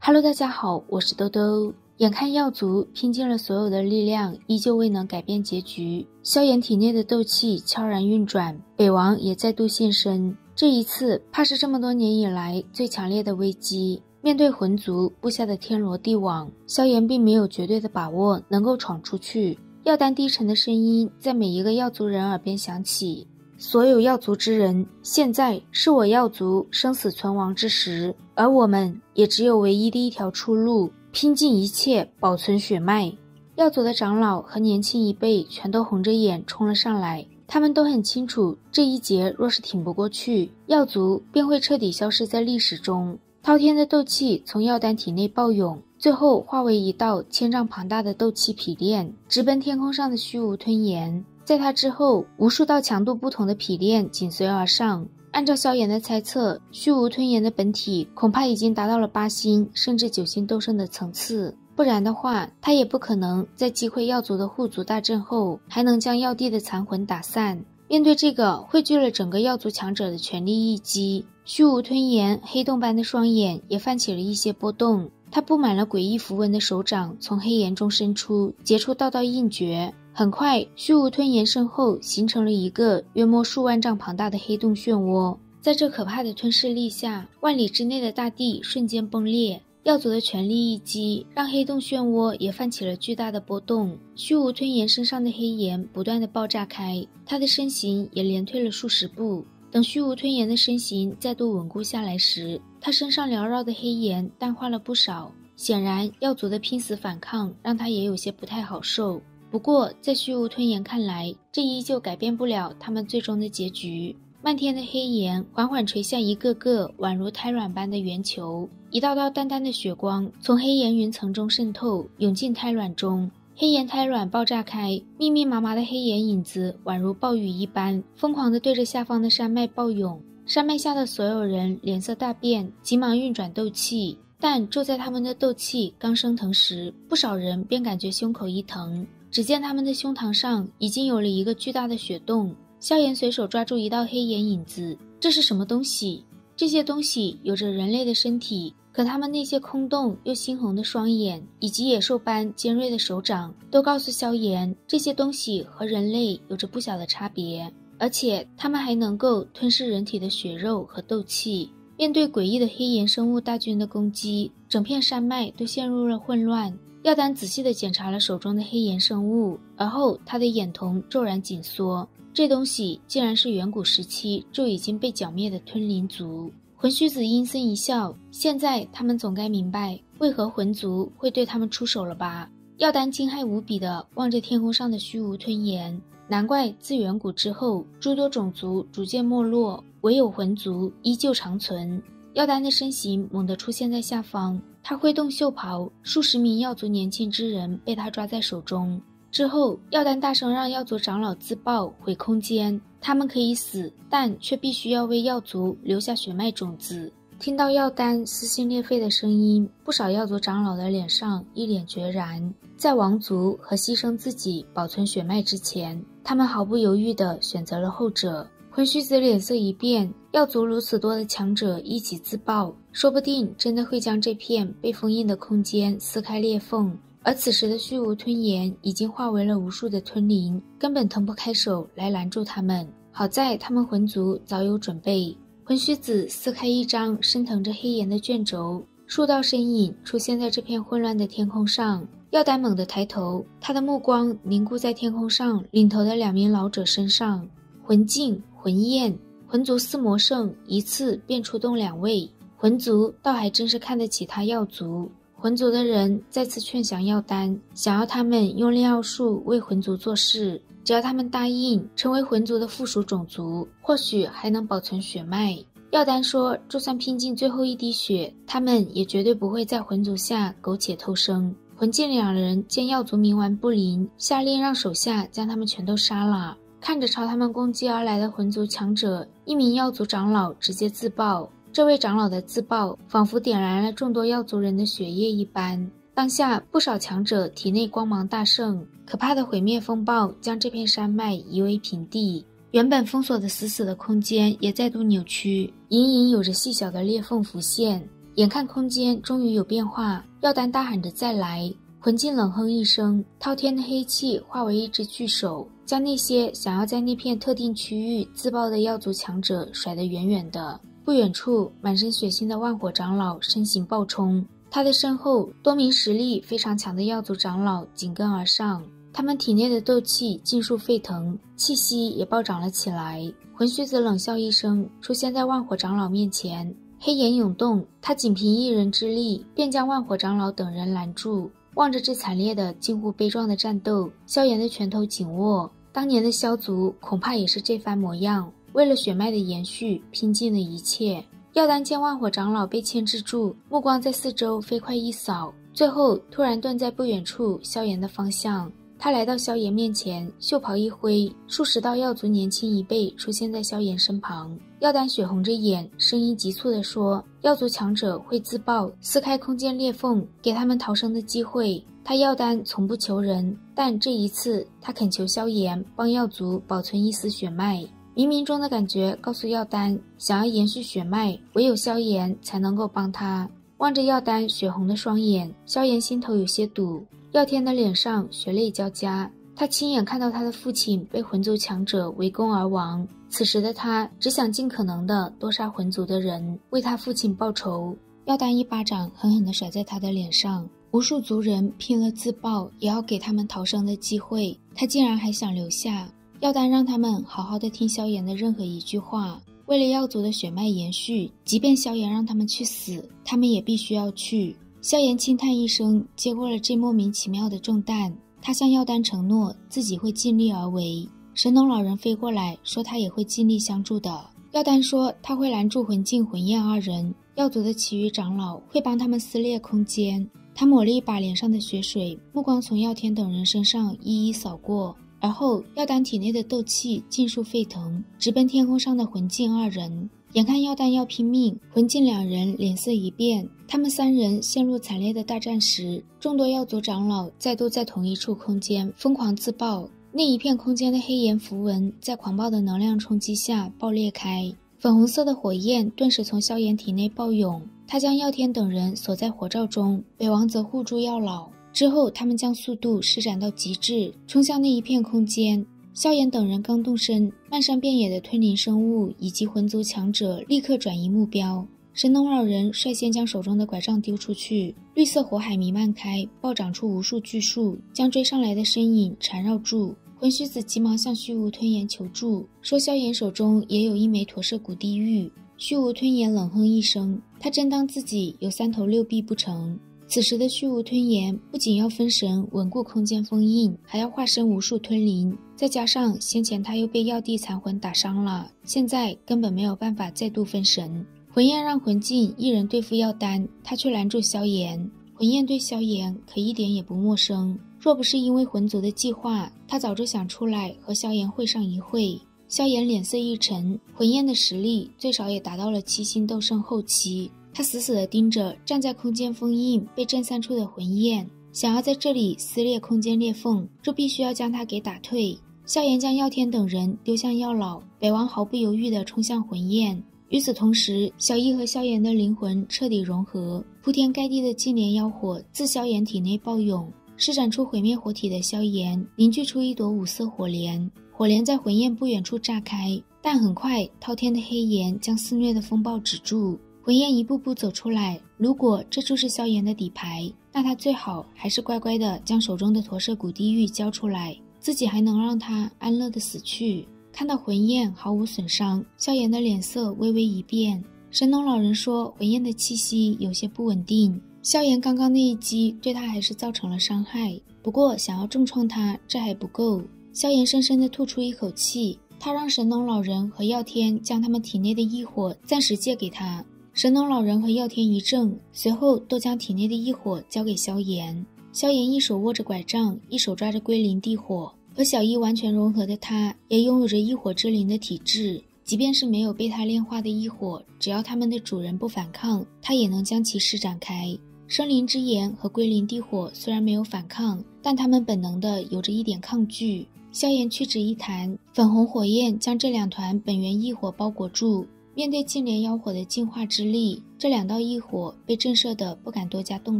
Hello， 大家好，我是兜兜。眼看药族拼尽了所有的力量，依旧未能改变结局。萧炎体内的斗气悄然运转，北王也再度现身。这一次，怕是这么多年以来最强烈的危机。面对魂族布下的天罗地网，萧炎并没有绝对的把握能够闯出去。药丹低沉的声音在每一个药族人耳边响起。所有药族之人，现在是我药族生死存亡之时，而我们也只有唯一的一条出路，拼尽一切保存血脉。药族的长老和年轻一辈全都红着眼冲了上来，他们都很清楚，这一劫若是挺不过去，药族便会彻底消失在历史中。滔天的斗气从药丹体内暴涌，最后化为一道千丈庞大的斗气匹链，直奔天空上的虚无吞炎。在它之后，无数道强度不同的匹链紧随而上。按照萧炎的猜测，虚无吞炎的本体恐怕已经达到了8星甚至9星斗圣的层次，不然的话，他也不可能在击溃药族的护族大阵后，还能将药帝的残魂打散。面对这个汇聚了整个药族强者的全力一击，虚无吞炎黑洞般的双眼也泛起了一些波动。他布满了诡异符文的手掌从黑岩中伸出，结出道道印诀。很快，虚无吞炎身后形成了一个约莫数万丈庞大的黑洞漩涡。在这可怕的吞噬力下，万里之内的大地瞬间崩裂。药族的全力一击让黑洞漩涡也泛起了巨大的波动，虚无吞炎身上的黑炎不断的爆炸开，他的身形也连退了数十步。等虚无吞炎的身形再度稳固下来时，他身上缭绕的黑炎淡化了不少。显然药族的拼死反抗让他也有些不太好受，不过在虚无吞炎看来，这依旧改变不了他们最终的结局。漫天的黑炎缓缓垂下一个个宛如胎卵般的圆球，一道道淡淡的血光从黑岩云层中渗透，涌进胎卵中。黑岩胎卵爆炸开，密密麻麻的黑岩影子宛如暴雨一般，疯狂地对着下方的山脉暴涌。山脉下的所有人脸色大变，急忙运转斗气。但就在他们的斗气刚升腾时，不少人便感觉胸口一疼，只见他们的胸膛上已经有了一个巨大的血洞。萧炎随手抓住一道黑岩影子，这是什么东西？这些东西有着人类的身体，可他们那些空洞又猩红的双眼以及野兽般尖锐的手掌都告诉萧炎，这些东西和人类有着不小的差别，而且他们还能够吞噬人体的血肉和斗气。面对诡异的黑岩生物大军的攻击，整片山脉都陷入了混乱。药丹仔细地检查了手中的黑岩生物，而后他的眼瞳骤然紧缩，这东西竟然是远古时期就已经被剿灭的吞灵族。魂虚子阴森一笑，现在他们总该明白为何魂族会对他们出手了吧。药丹惊骇无比地望着天空上的虚无吞炎，难怪自远古之后，诸多种族逐渐没落，唯有魂族依旧长存。药丹的身形猛地出现在下方，他挥动袖袍，数十名药族年轻之人被他抓在手中。之后，药丹大声让药族长老自爆毁空间，他们可以死，但却必须要为药族留下血脉种子。听到药丹撕心裂肺的声音，不少药族长老的脸上一脸决然。在亡族和牺牲自己保存血脉之前，他们毫不犹豫地选择了后者。魂虚子脸色一变，药族如此多的强者一起自爆，说不定真的会将这片被封印的空间撕开裂缝。而此时的虚无吞炎已经化为了无数的吞灵，根本腾不开手来拦住他们。好在他们魂族早有准备，魂虚子撕开一张升腾着黑岩的卷轴，数道身影出现在这片混乱的天空上。药丹猛地抬头，他的目光凝固在天空上领头的2名老者身上。魂镜、魂焰，魂族4魔圣一次便出动2位，魂族倒还真是看得起他药族。魂族的人再次劝降药丹，想要他们用炼药术为魂族做事，只要他们答应成为魂族的附属种族，或许还能保存血脉。药丹说，就算拼尽最后一滴血，他们也绝对不会在魂族下苟且偷生。魂镜2人见药族冥顽不灵，下令让手下将他们全都杀了。看着朝他们攻击而来的魂族强者，一名药族长老直接自爆。这位长老的自爆仿佛点燃了众多药族人的血液一般，当下不少强者体内光芒大盛，可怕的毁灭风暴将这片山脉夷为平地。原本封锁的死死的空间也再度扭曲，隐隐有着细小的裂缝浮现。眼看空间终于有变化，药丹大喊着再来，魂镜冷哼一声，滔天的黑气化为一只巨手，将那些想要在那片特定区域自爆的药族强者甩得远远的。不远处，满身血腥的万火长老身形暴冲，他的身后多名实力非常强的药族长老紧跟而上，他们体内的斗气尽数沸腾，气息也暴涨了起来。魂须子冷笑一声，出现在万火长老面前，黑眼涌动，他仅凭一人之力便将万火长老等人拦住。望着这惨烈的近乎悲壮的战斗，萧炎的拳头紧握。当年的萧族恐怕也是这番模样，为了血脉的延续拼尽了一切。药丹见万火长老被牵制住，目光在四周飞快一扫，最后突然顿在不远处萧炎的方向。他来到萧炎面前，袖袍一挥，数十道药族年轻一辈出现在萧炎身旁。药丹血红着眼，声音急促地说，药族强者会自爆，撕开空间裂缝，给他们逃生的机会。他药丹从不求人，但这一次他恳求萧炎帮药族保存一丝血脉。冥冥中的感觉告诉药丹，想要延续血脉，唯有萧炎才能够帮他。望着药丹血红的双眼，萧炎心头有些堵。药天的脸上血泪交加，他亲眼看到他的父亲被魂族强者围攻而亡，此时的他只想尽可能的多杀魂族的人，为他父亲报仇。药丹一巴掌狠狠地甩在他的脸上，无数族人拼了自爆也要给他们逃生的机会，他竟然还想留下。药丹让他们好好的听萧炎的任何一句话，为了药族的血脉延续，即便萧炎让他们去死，他们也必须要去。萧炎轻叹一声，接过了这莫名其妙的重担。他向药丹承诺自己会尽力而为。神农老人飞过来说他也会尽力相助的。药丹说他会拦住魂镜魂焰二人，药族的其余长老会帮他们撕裂空间。他抹了一把脸上的血水，目光从药天等人身上一一扫过，而后药丹体内的斗气尽数沸腾，直奔天空上的魂镜二人。眼看药丹要拼命，魂镜两人脸色一变。他们三人陷入惨烈的大战时，众多药族长老再度在同一处空间疯狂自爆，那一片空间的黑岩符文在狂暴的能量冲击下爆裂开，粉红色的火焰顿时从萧炎体内爆涌，他将药天等人锁在火罩中，北王则护住药老。之后他们将速度施展到极致，冲向那一片空间。萧炎等人刚动身，漫山遍野的吞灵生物以及魂族强者立刻转移目标。神农老人率先将手中的拐杖丢出去，绿色火海弥漫开，暴长出无数巨树，将追上来的身影缠绕住。魂须子急忙向虚无吞炎求助，说萧炎手中也有一枚驼舍古地狱。虚无吞炎冷哼一声，他真当自己有三头六臂不成？此时的虚无吞炎不仅要分神稳固空间封印，还要化身无数吞灵，再加上先前他又被药帝残魂打伤了，现在根本没有办法再度分神。魂焰让魂镜一人对付药丹，他却拦住萧炎。魂焰对萧炎可一点也不陌生，若不是因为魂族的计划，他早就想出来和萧炎会上一会。萧炎脸色一沉，魂焰的实力最少也达到了7星斗圣后期，他死死地盯着站在空间封印被震散出的魂焰，想要在这里撕裂空间裂缝，就必须要将他给打退。萧炎将药天等人丢向药老，北王毫不犹豫地冲向魂焰。与此同时，小异和萧炎的灵魂彻底融合，铺天盖地的净莲妖火自萧炎体内暴涌，施展出毁灭火体的萧炎凝聚出一朵五色火莲，火莲在魂焰不远处炸开，但很快滔天的黑炎将肆虐的风暴止住。魂焰一步步走出来，如果这就是萧炎的底牌，那他最好还是乖乖的将手中的驼舍古地狱交出来，自己还能让他安乐的死去。看到魂焰毫无损伤，萧炎的脸色微微一变。神农老人说魂焰的气息有些不稳定，萧炎刚刚那一击对他还是造成了伤害，不过想要重创他这还不够。萧炎深深地吐出一口气，他让神农老人和药天将他们体内的异火暂时借给他。神农老人和药天一怔，随后都将体内的异火交给萧炎。萧炎一手握着拐杖，一手抓着归灵地火，和小异完全融合的他也拥有着异火之灵的体质，即便是没有被他炼化的异火，只要他们的主人不反抗，他也能将其施展开。生灵之炎和归灵地火虽然没有反抗，但他们本能的有着一点抗拒。萧炎屈指一弹，粉红火焰将这两团本源异火包裹住，面对净莲妖火的净化之力，这2道异火被震慑得不敢多加动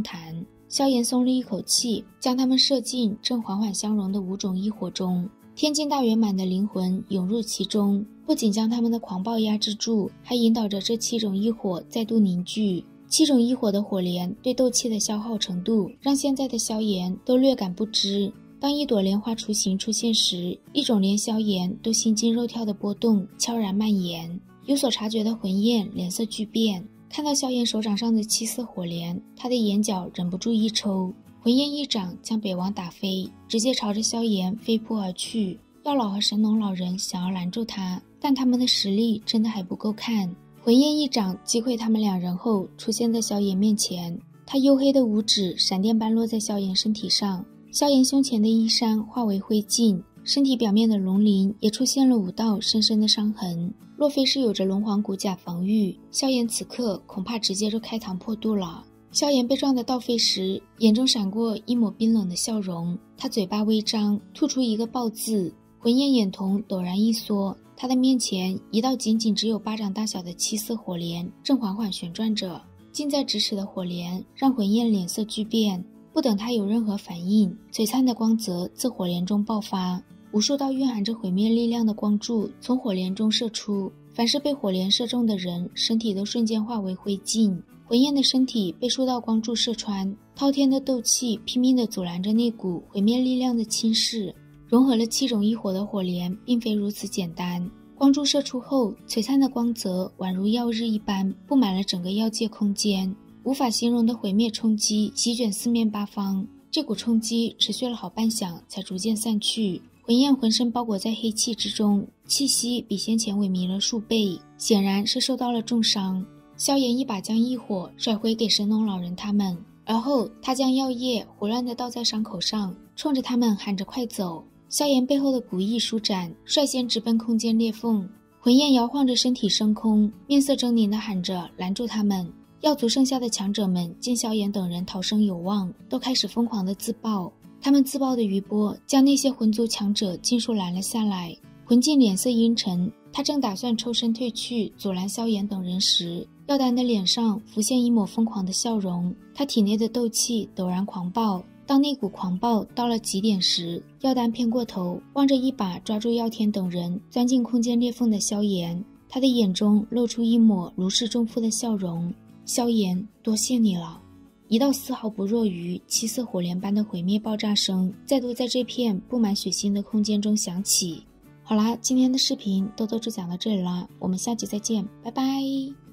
弹。萧炎松了一口气，将它们射进正缓缓相融的5种异火中。天境大圆满的灵魂涌入其中，不仅将它们的狂暴压制住，还引导着这7种异火再度凝聚。7种异火的火莲对斗气的消耗程度，让现在的萧炎都略感不支。当一朵莲花雏形出现时，一种连萧炎都心惊肉跳的波动悄然蔓延。有所察觉的魂焰脸色巨变，看到萧炎手掌上的7色火莲，他的眼角忍不住一抽，魂焰一掌将北王打飞，直接朝着萧炎飞扑而去。药老和神农老人想要拦住他，但他们的实力真的还不够看。魂焰一掌击溃他们2人后，出现在萧炎面前，他黝黑的五指闪电般落在萧炎身体上，萧炎胸前的衣衫化为灰烬，身体表面的龙鳞也出现了5道深深的伤痕。若非是有着龙皇骨甲防御，萧炎此刻恐怕直接就开膛破肚了。萧炎被撞得倒飞时，眼中闪过一抹冰冷的笑容，他嘴巴微张，吐出一个爆字，魂焰眼瞳陡然一缩，他的面前一道仅仅只有巴掌大小的7色火莲正缓缓旋转着。近在咫尺的火莲让魂焰脸色巨变，不等他有任何反应，璀璨的光泽自火莲中爆发，无数道蕴含着毁灭力量的光柱从火莲中射出，凡是被火莲射中的人，身体都瞬间化为灰烬。魂焰的身体被数道光柱射穿，滔天的斗气拼命地阻拦着那股毁灭力量的侵蚀。融合了7种异火的火莲并非如此简单，光柱射出后，璀璨的光泽宛如耀日一般布满了整个妖界空间，无法形容的毁灭冲击席卷四面八方。这股冲击持续了好半晌才逐渐散去，魂焰浑身包裹在黑气之中，气息比先前萎靡了数倍，显然是受到了重伤。萧炎一把将异火甩回给神农老人他们，而后他将药液胡乱地倒在伤口上，冲着他们喊着快走。萧炎背后的古翼舒展，率先直奔空间裂缝，魂焰摇晃着身体升空，面色狰狞地喊着拦住他们。药族剩下的强者们见萧炎等人逃生有望，都开始疯狂地自爆。他们自爆的余波将那些魂族强者尽数拦了下来。魂镜脸色阴沉，他正打算抽身退去阻拦萧炎等人时，药丹的脸上浮现一抹疯狂的笑容，他体内的斗气陡然狂暴。当那股狂暴到了极点时，药丹偏过头望着一把抓住药天等人钻进空间裂缝的萧炎，他的眼中露出一抹如释重负的笑容。萧炎，多谢你了。一道丝毫不弱于7色火莲般的毁灭爆炸声再度在这片布满血腥的空间中响起。好啦，今天的视频豆豆就讲到这里啦，我们下集再见，拜拜。